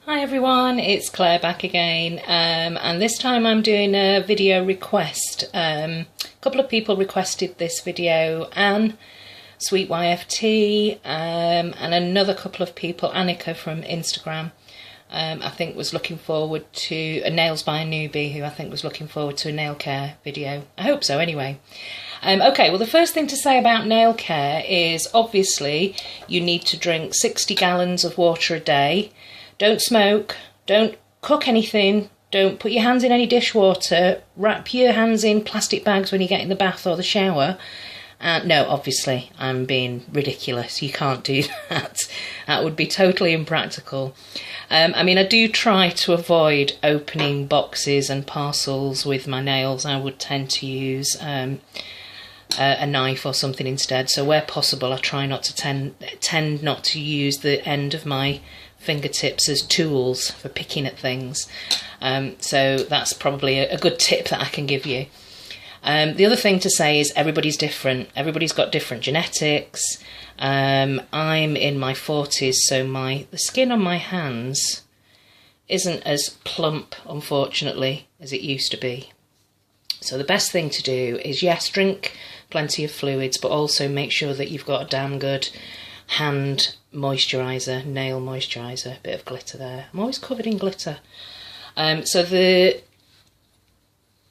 Hi everyone, it's Claire back again, and this time I'm doing a video request. A couple of people requested this video, Anne, Sweet YFT, and another couple of people, Annika from Instagram, I think was looking forward to Nails by a Newbie, who I think was looking forward to a nail care video. I hope so anyway. Okay, well the first thing to say about nail care is obviously you need to drink 60 gallons of water a day. Don't smoke, don't cook anything, don't put your hands in any dishwater, wrap your hands in plastic bags when you get in the bath or the shower. No, obviously, I'm being ridiculous. You can't do that. That would be totally impractical. I mean, I do try to avoid opening boxes and parcels with my nails. I would tend to use a knife or something instead. So where possible, I try not to tend not to use the end of my fingertips as tools for picking at things. So that's probably a good tip that I can give you. The other thing to say is everybody's different. Everybody's got different genetics. I'm in my 40s, so the skin on my hands isn't as plump, unfortunately, as it used to be. So the best thing to do is, yes, drink plenty of fluids, but also make sure that you've got a damn good hand moisturiser, nail moisturiser. A bit of glitter there. I'm always covered in glitter. So the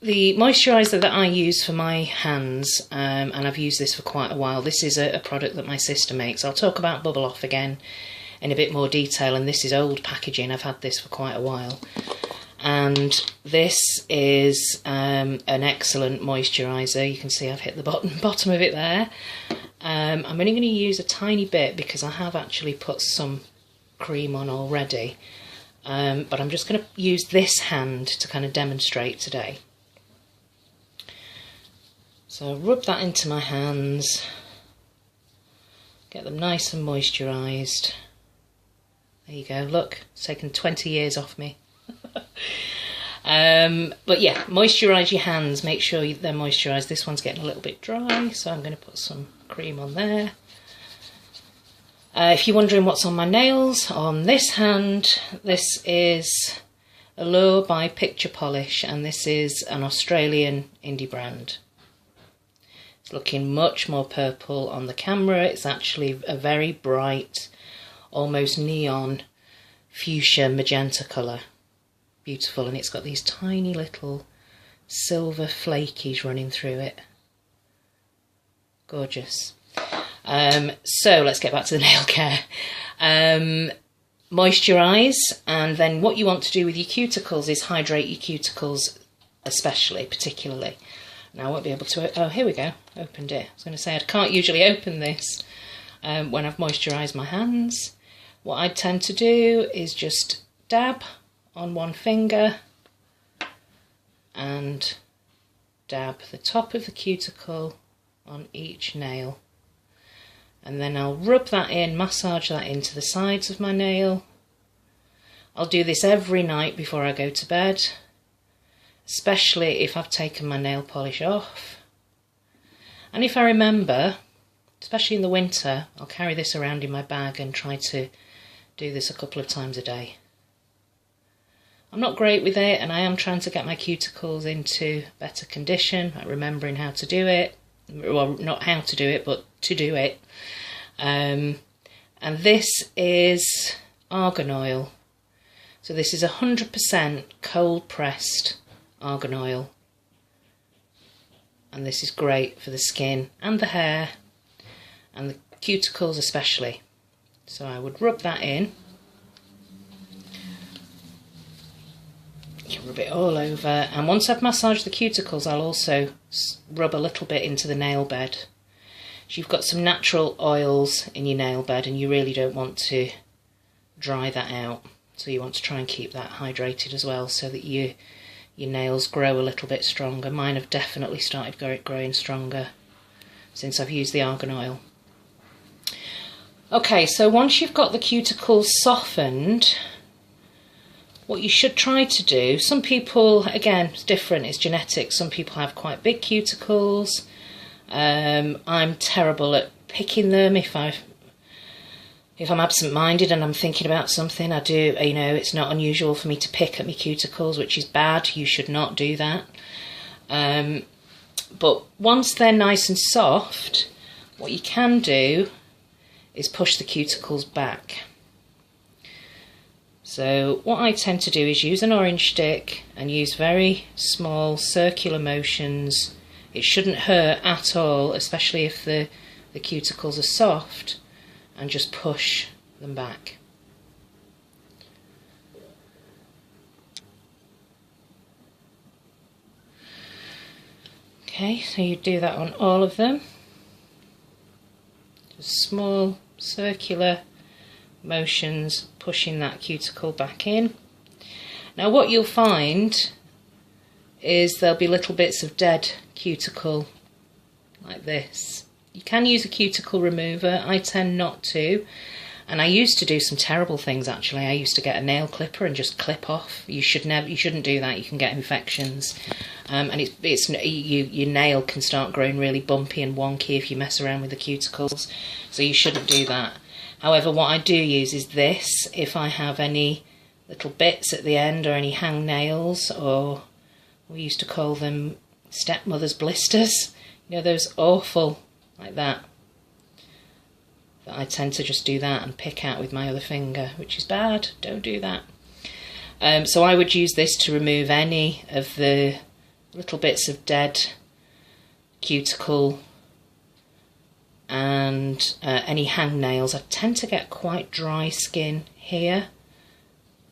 moisturiser that I use for my hands, and I've used this for quite a while, this is a product that my sister makes. I'll talk about Bubble Off again in a bit more detail, and this is old packaging. I've had this for quite a while. And this is an excellent moisturiser. You can see I've hit the bottom of it there. I'm only going to use a tiny bit because I have actually put some cream on already. But I'm just going to use this hand to kind of demonstrate today. So rub that into my hands, get them nice and moisturised. There you go, look, it's taken 20 years off me. But yeah, moisturise your hands, make sure they're moisturised. This one's getting a little bit dry, so I'm going to put some cream on there. If you're wondering what's on my nails, on this hand, this is Allure by Picture Polish, and this is an Australian indie brand. It's looking much more purple on the camera. It's actually a very bright, almost neon fuchsia magenta colour. Beautiful, and it's got these tiny little silver flakies running through it. Gorgeous. So let's get back to the nail care. Moisturise, and then what you want to do with your cuticles is hydrate your cuticles, particularly. Now I won't be able to, oh here we go, opened it. I was going to say I can't usually open this when I've moisturised my hands. What I tend to do is just dab on one finger and dab the top of the cuticle on each nail. And then I'll rub that in, massage that into the sides of my nail. I'll do this every night before I go to bed, especially if I've taken my nail polish off. And if I remember, especially in the winter, I'll carry this around in my bag and try to do this a couple of times a day. I'm not great with it, and I am trying to get my cuticles into better condition, like remembering how to do it. Well, not how to do it, but to do it. And this is argan oil. So this is 100% cold pressed argan oil. And this is great for the skin and the hair and the cuticles especially. So I would rub that in. You can rub it all over, and once I've massaged the cuticles, I'll also rub a little bit into the nail bed. So you've got some natural oils in your nail bed, and you really don't want to dry that out. So you want to try and keep that hydrated as well, so that your nails grow a little bit stronger. Mine have definitely started growing stronger since I've used the argan oil. Okay, so once you've got the cuticles softened, what you should try to do, some people, again, it's different, it's genetic. Some people have quite big cuticles. I'm terrible at picking them. If I if I'm absent-minded and I'm thinking about something, I do, you know, it's not unusual for me to pick at my cuticles, which is bad. You should not do that. But once they're nice and soft, what you can do is push the cuticles back. So what I tend to do is use an orange stick and use very small circular motions. It shouldn't hurt at all, especially if the cuticles are soft, and just push them back. Okay, so you do that on all of them. Just small circular motions pushing that cuticle back in. Now what you'll find is there'll be little bits of dead cuticle like this. You can use a cuticle remover. I tend not to, and I used to do some terrible things actually. I used to get a nail clipper and just clip off. You shouldn't do that. You can get infections, and your nail can start growing really bumpy and wonky if you mess around with the cuticles. So you shouldn't do that. However, what I do use is this if I have any little bits at the end or any hang nails, or we used to call them stepmother's blisters. You know, those awful like that. I tend to just do that and pick out with my other finger, which is bad. Don't do that. So I would use this to remove any of the little bits of dead cuticle and any hang nails. I tend to get quite dry skin here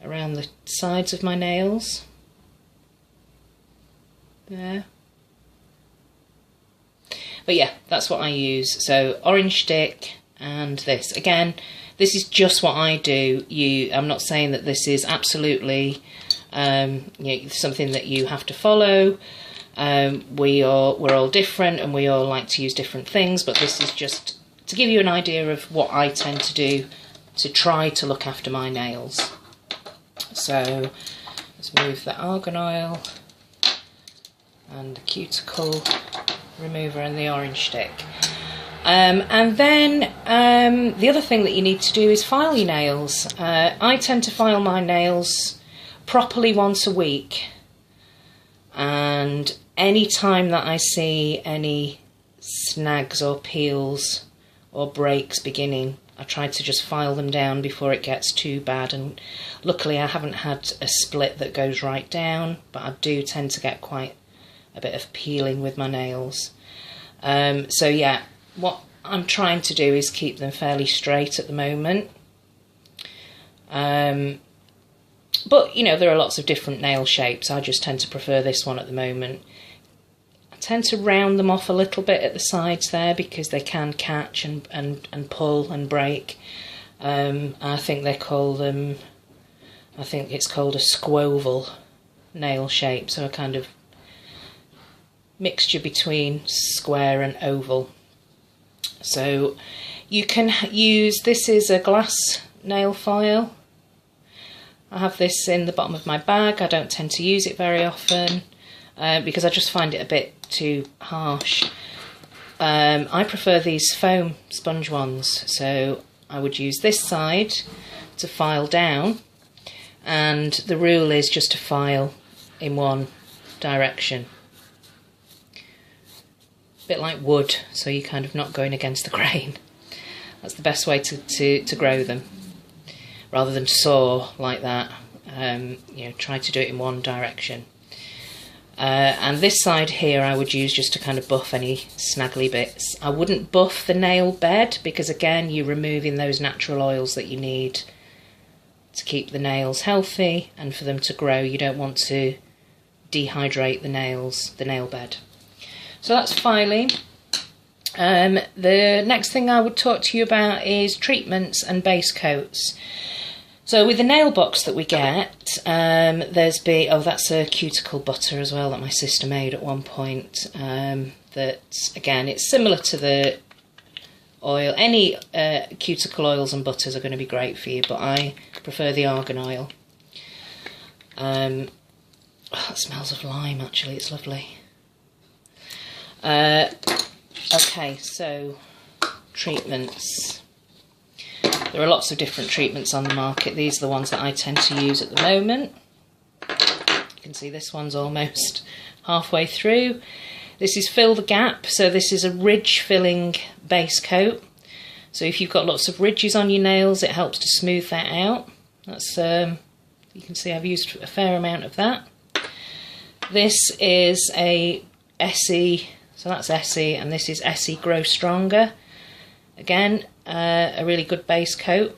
around the sides of my nails. There. But yeah, that's what I use. So orange stick and this. Again, this is just what I do. I'm not saying that this is absolutely something that you have to follow. We're all different and we all like to use different things, but this is just to give you an idea of what I tend to do to try to look after my nails. So let's move the argan oil and the cuticle remover and the orange stick. And then the other thing that you need to do is file your nails. I tend to file my nails properly once a week, and any time that I see any snags or peels or breaks beginning, I try to just file them down before it gets too bad. And luckily I haven't had a split that goes right down, but I do tend to get quite a bit of peeling with my nails. So yeah, what I'm trying to do is keep them fairly straight at the moment. But you know, there are lots of different nail shapes. I just tend to prefer this one at the moment. I tend to round them off a little bit at the sides there because they can catch and pull and break. I think they call them, I think it's called a squoval nail shape, so a kind of mixture between square and oval. So you can use, this is a glass nail file. I have this in the bottom of my bag. I don't tend to use it very often because I just find it a bit too harsh. I prefer these foam sponge ones, so I would use this side to file down, and the rule is just to file in one direction. A bit like wood, so you're kind of not going against the grain. That's the best way to grow them, rather than saw like that. You know, try to do it in one direction. And this side here I would use just to kind of buff any snaggly bits. I wouldn't buff the nail bed because again you're removing those natural oils that you need to keep the nails healthy and for them to grow. You don't want to dehydrate the nails, the nail bed. So that's filing. The next thing I would talk to you about is treatments and base coats. So with the nail box that we get, that's a cuticle butter as well that my sister made at one point. That again, it's similar to the oil. Any cuticle oils and butters are going to be great for you, but I prefer the argan oil. Oh, it smells of lime actually, it's lovely. Okay, so treatments. There are lots of different treatments on the market. These are the ones that I tend to use at the moment. You can see this one's almost halfway through. This is Fill the Gap, so this is a ridge filling base coat. So if you've got lots of ridges on your nails, it helps to smooth that out. That's you can see I've used a fair amount of that. This is a Essie, so that's Essie, and this is Essie Grow Stronger. Again, a really good base coat.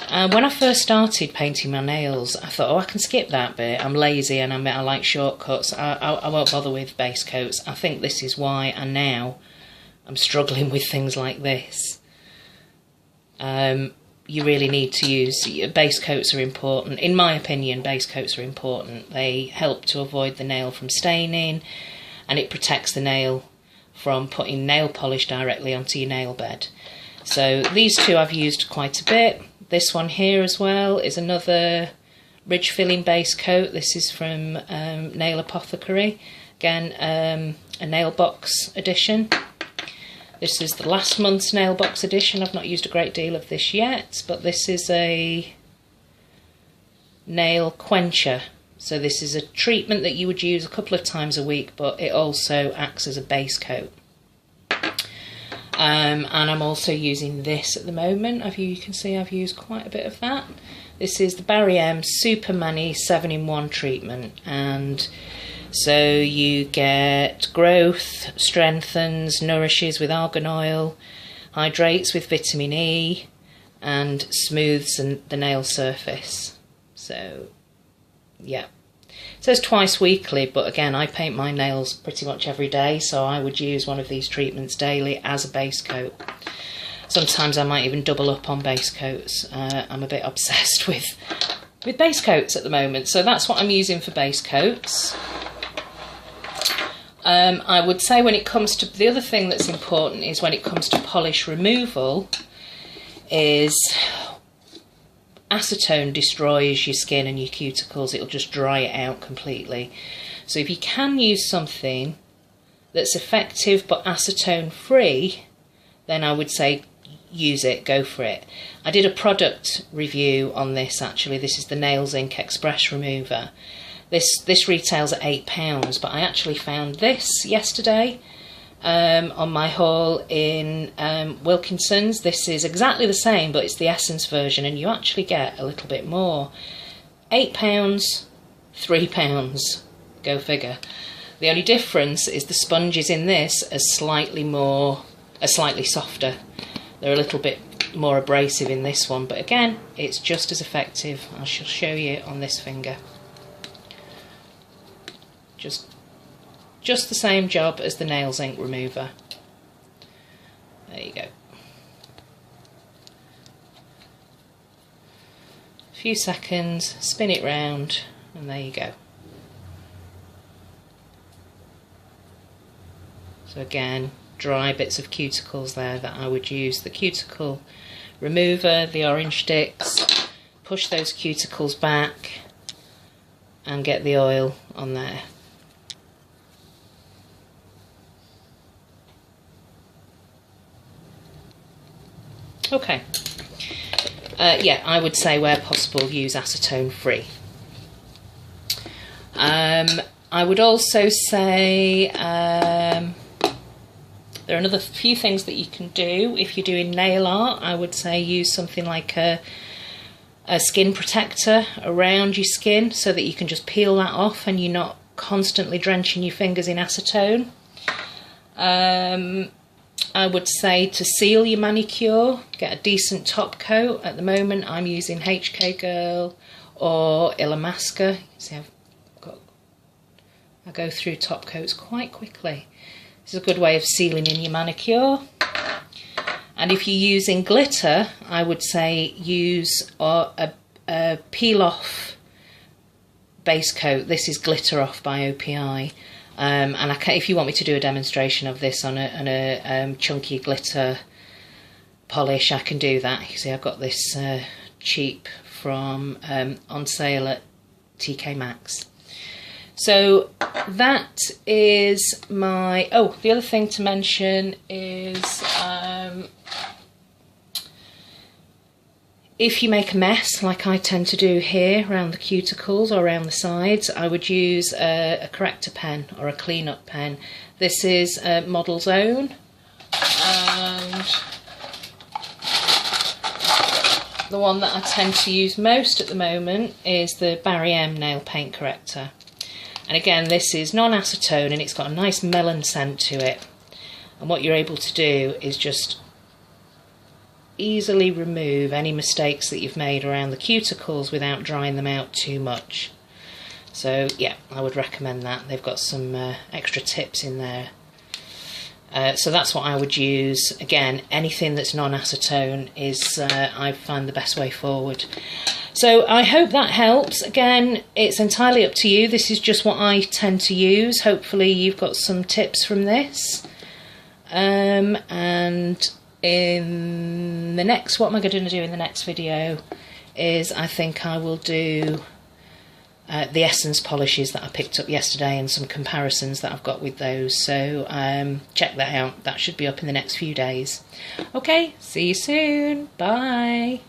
When I first started painting my nails, I thought, oh, I can skip that bit. I'm lazy and I like shortcuts. I won't bother with base coats. I think this is why, and now I'm struggling with things like this. You really need to use, base coats are important. In my opinion, base coats are important. They help to avoid the nail from staining, and it protects the nail from putting nail polish directly onto your nail bed. So these two I've used quite a bit. This one here as well is another ridge filling base coat. This is from Nail Apothecary. Again, a nail box edition. This is the last month's nail box edition. I've not used a great deal of this yet, but this is a nail quencher. So this is a treatment that you would use a couple of times a week, but it also acts as a base coat. And I'm also using this at the moment. You can see I've used quite a bit of that. This is the Barry M Super Mani 7-in-1 treatment, and so you get growth, strengthens, nourishes with argan oil, hydrates with vitamin E, and smooths the nail surface. So, yeah. It says twice weekly, but again, I paint my nails pretty much every day, so I would use one of these treatments daily as a base coat. Sometimes I might even double up on base coats. I'm a bit obsessed with base coats at the moment, so that's what I'm using for base coats. I would say when it comes to, the other thing that's important is when it comes to polish removal is acetone destroys your skin and your cuticles. It'll just dry it out completely. So if you can use something that's effective but acetone free, then I would say use it, go for it. I did a product review on this actually. This is the Nails Ink Express Remover. This retails at £8, but I actually found this yesterday on my haul in Wilkinson's. This is exactly the same, but it's the Essence version, and you actually get a little bit more. £8, £3, go figure. The only difference is the sponges in this are slightly softer. They're a little bit more abrasive in this one, but again, it's just as effective. I shall show you on this finger. Just the same job as the Nails Ink Remover. There you go. A few seconds, spin it round, and there you go. So again, dry bits of cuticles there that I would use the cuticle remover, the orange sticks, push those cuticles back and get the oil on there. Okay, yeah, I would say where possible use acetone free. I would also say there are another few things that you can do if you're doing nail art. I would say use something like a skin protector around your skin so that you can just peel that off and you're not constantly drenching your fingers in acetone. I would say to seal your manicure, get a decent top coat. At the moment I'm using HK Girl or Illamasqua. See, I go through top coats quite quickly. This is a good way of sealing in your manicure. And if you're using glitter, I would say use a peel off base coat. This is Glitter Off by OPI. And if you want me to do a demonstration of this on a chunky glitter polish, I can do that. You see, I've got this cheap from on sale at TK Maxx. So that is my... Oh, the other thing to mention is If you make a mess like I tend to do here around the cuticles or around the sides, I would use a corrector pen or a clean-up pen. This is Model's Own, and the one that I tend to use most at the moment is the Barry M nail paint corrector. And again, this is non-acetone and it's got a nice melon scent to it. And what you're able to do is just easily remove any mistakes that you've made around the cuticles without drying them out too much. So yeah, I would recommend that. They've got some extra tips in there. So that's what I would use. Again, anything that's non-acetone is, I find, the best way forward. So I hope that helps. Again, it's entirely up to you. This is just what I tend to use. Hopefully you've got some tips from this. And in the next, what am I going to do in the next video is I think I will do the Essence polishes that I picked up yesterday and some comparisons that I've got with those. So check that out. That should be up in the next few days. Okay, see you soon. Bye.